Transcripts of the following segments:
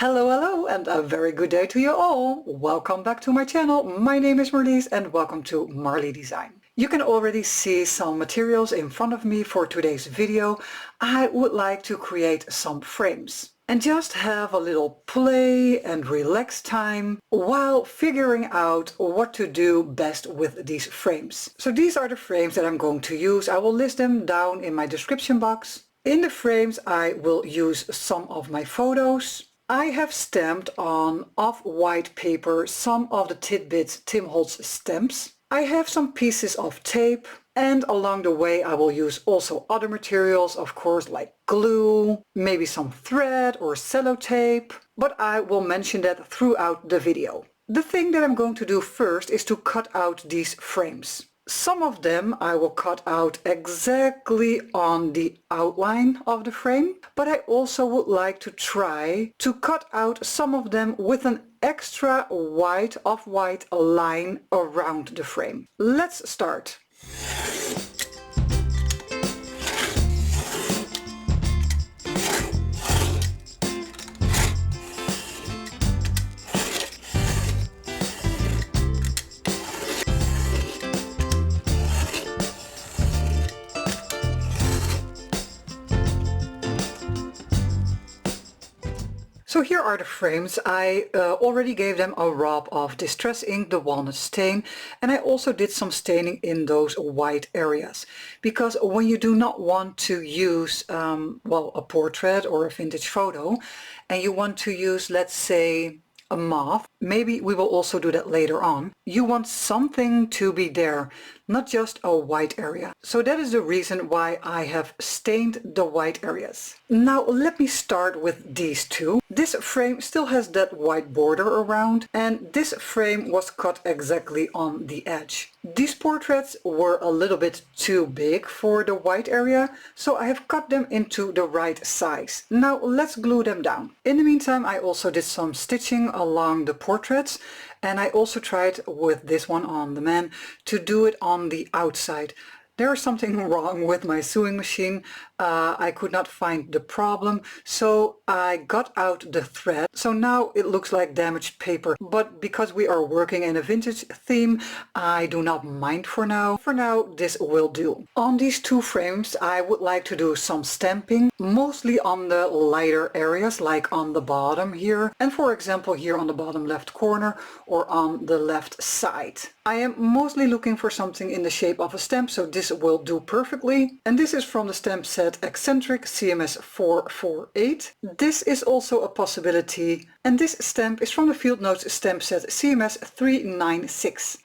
Hello and a very good day to you all. Welcome back to my channel. My name is Marlies and welcome to Marlie Design. You can already see some materials in front of me for today's video. I would like to create some frames and just have a little play and relax time while figuring out what to do best with these frames. So these are the frames that I'm going to use. I will list them down in my description box. In the frames I will use some of my photos. I have stamped on off-white paper some of the Tidbits Tim Holtz stamps. I have some pieces of tape, and along the way I will use also other materials, of course, like glue, maybe some thread or sellotape, but I will mention that throughout the video. The thing that I'm going to do first is to cut out these frames. Some of them I will cut out exactly on the outline of the frame, but I also would like to try to cut out some of them with an extra white off-white line around the frame. Let's start. So here are the frames. I already gave them a rub of Distress ink, the Walnut stain, and I also did some staining in those white areas. Because when you do not want to use, well, a portrait or a vintage photo, and you want to use, let's say, a moth, maybe we will also do that later on, you want something to be there, not just a white area. So that is the reason why I have stained the white areas. Now let me start with these two. This frame still has that white border around, and this frame was cut exactly on the edge. These portraits were a little bit too big for the white area, so I have cut them into the right size. Now let's glue them down. In the meantime, I also did some stitching along the portraits, and I also tried with this one on the man to do it on the outside. There is something wrong with my sewing machine. I could not find the problem, so I got out the thread. So now it looks like damaged paper, but because we are working in a vintage theme, I do not mind for now. For now, this will do. On these two frames, I would like to do some stamping, mostly on the lighter areas, like on the bottom here, and for example here on the bottom left corner or on the left side. I am mostly looking for something in the shape of a stamp, so this will do perfectly. And this is from the Stampset Eccentric CMS 448. This is also a possibility, and this stamp is from the Field Notes Stampset CMS 396.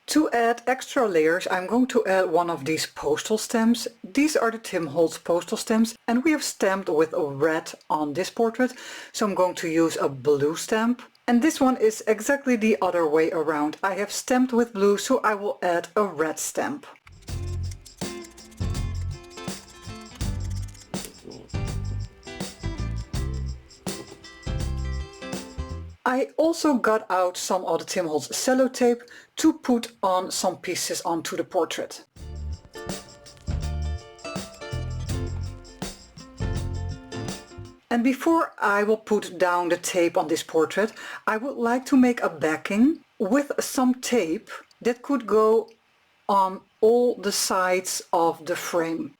To add extra layers, I'm going to add one of these postal stamps. These are the Tim Holtz postal stamps, and we have stamped with red on this portrait, so I'm going to use a blue stamp. And this one is exactly the other way around. I have stamped with blue, so I will add a red stamp. I also got out some of the Tim Holtz cello tape to put on some pieces onto the portrait. And before I will put down the tape on this portrait, I would like to make a backing with some tape that could go on all the sides of the frame.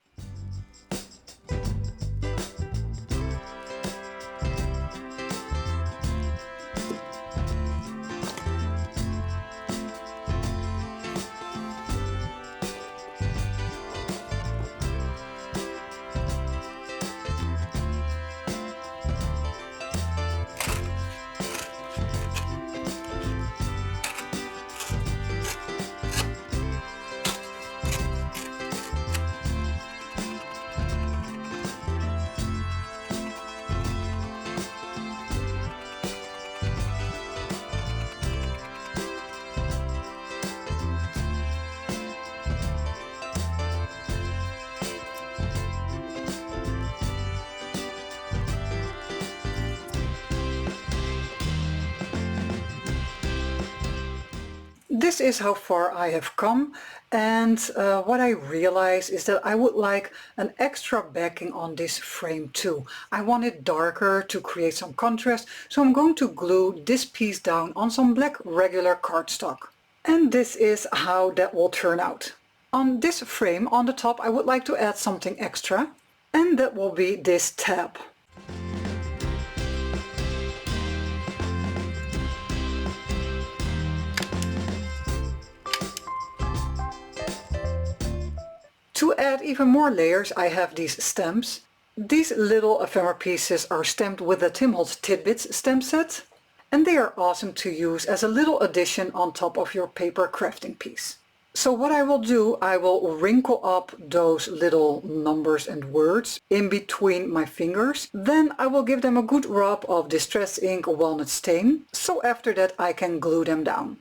This is how far I have come, And what I realized is that I would like an extra backing on this frame too. I want it darker to create some contrast, so I'm going to glue this piece down on some black regular cardstock. And this is how that will turn out. On this frame on the top I would like to add something extra, and that will be this tab. To add even more layers, I have these stamps. These little ephemera pieces are stamped with the Holtz Tidbits stamp set, and they are awesome to use as a little addition on top of your paper crafting piece. So what I will do, I will wrinkle up those little numbers and words in between my fingers. Then I will give them a good rub of Distress Ink Walnut stain, so after that I can glue them down.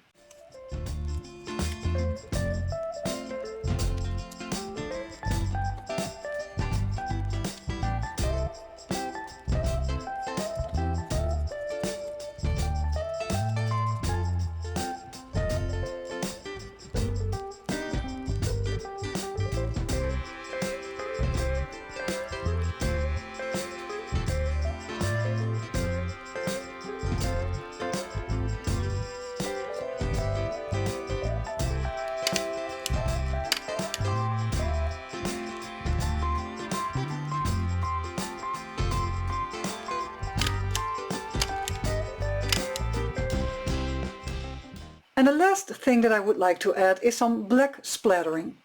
And the last thing that I would like to add is some black splattering.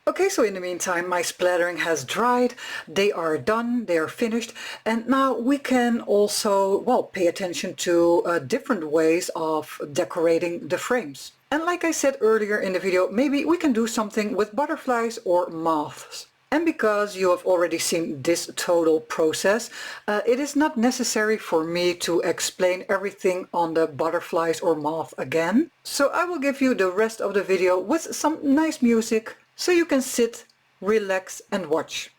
Okay, so in the meantime my splattering has dried, they are done, they are finished, and now we can also, well, pay attention to different ways of decorating the frames. And like I said earlier in the video, maybe we can do something with butterflies or moths. And because you have already seen this total process, it is not necessary for me to explain everything on the butterflies or moth again. So I will give you the rest of the video with some nice music so you can sit, relax and watch.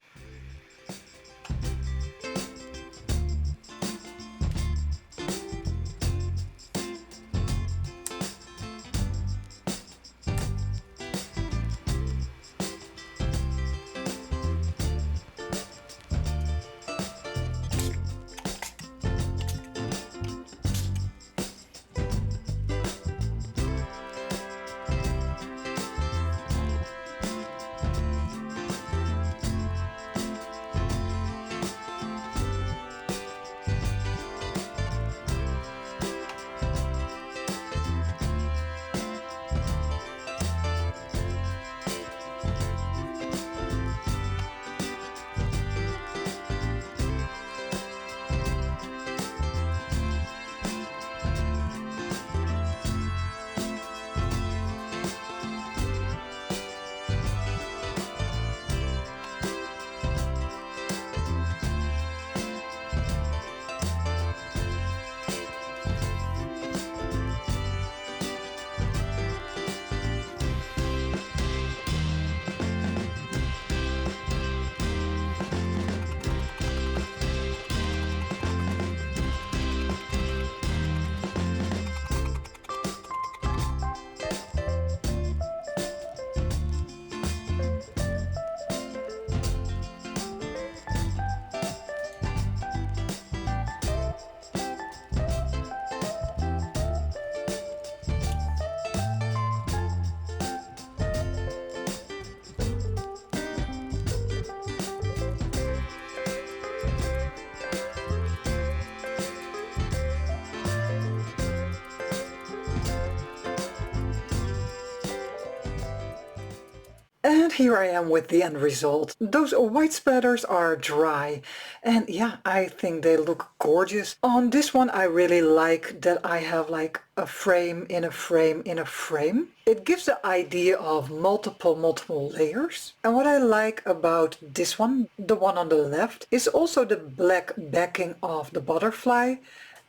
And here I am with the end result. Those white splatters are dry, and yeah, I think they look gorgeous. On this one I really like that I have like a frame in a frame in a frame. It gives the idea of multiple layers. And what I like about this one, the one on the left, is also the black backing of the butterfly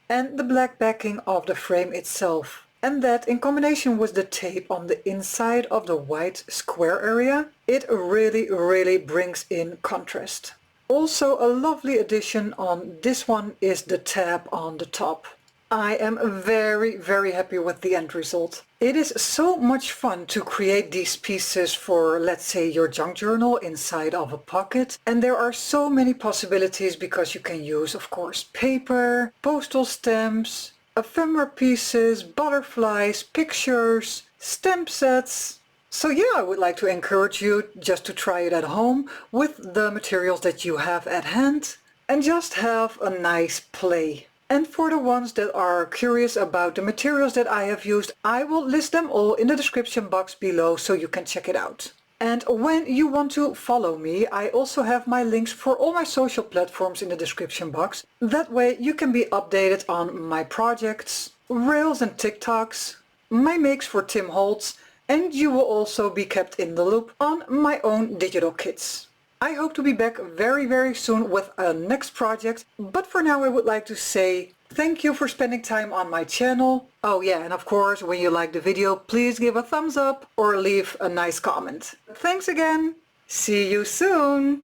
and the black backing of the frame itself. And that in combination with the tape on the inside of the white square area, it really brings in contrast. Also a lovely addition on this one is the tab on the top. I am very happy with the end result. It is so much fun to create these pieces for, let's say, your junk journal inside of a pocket. And there are so many possibilities because you can use, of course, paper, postal stamps, ephemera pieces, butterflies, pictures, stamp sets. So yeah, I would like to encourage you just to try it at home with the materials that you have at hand and just have a nice play. And for the ones that are curious about the materials that I have used, I will list them all in the description box below so you can check it out. And when you want to follow me, I also have my links for all my social platforms in the description box. That way you can be updated on my projects, Reels and TikToks, my makes for Tim Holtz, and you will also be kept in the loop on my own digital kits. I hope to be back very soon with a next project, but for now I would like to say thank you for spending time on my channel. Oh yeah, and of course when you like the video, please give a thumbs up or leave a nice comment. Thanks again! See you soon!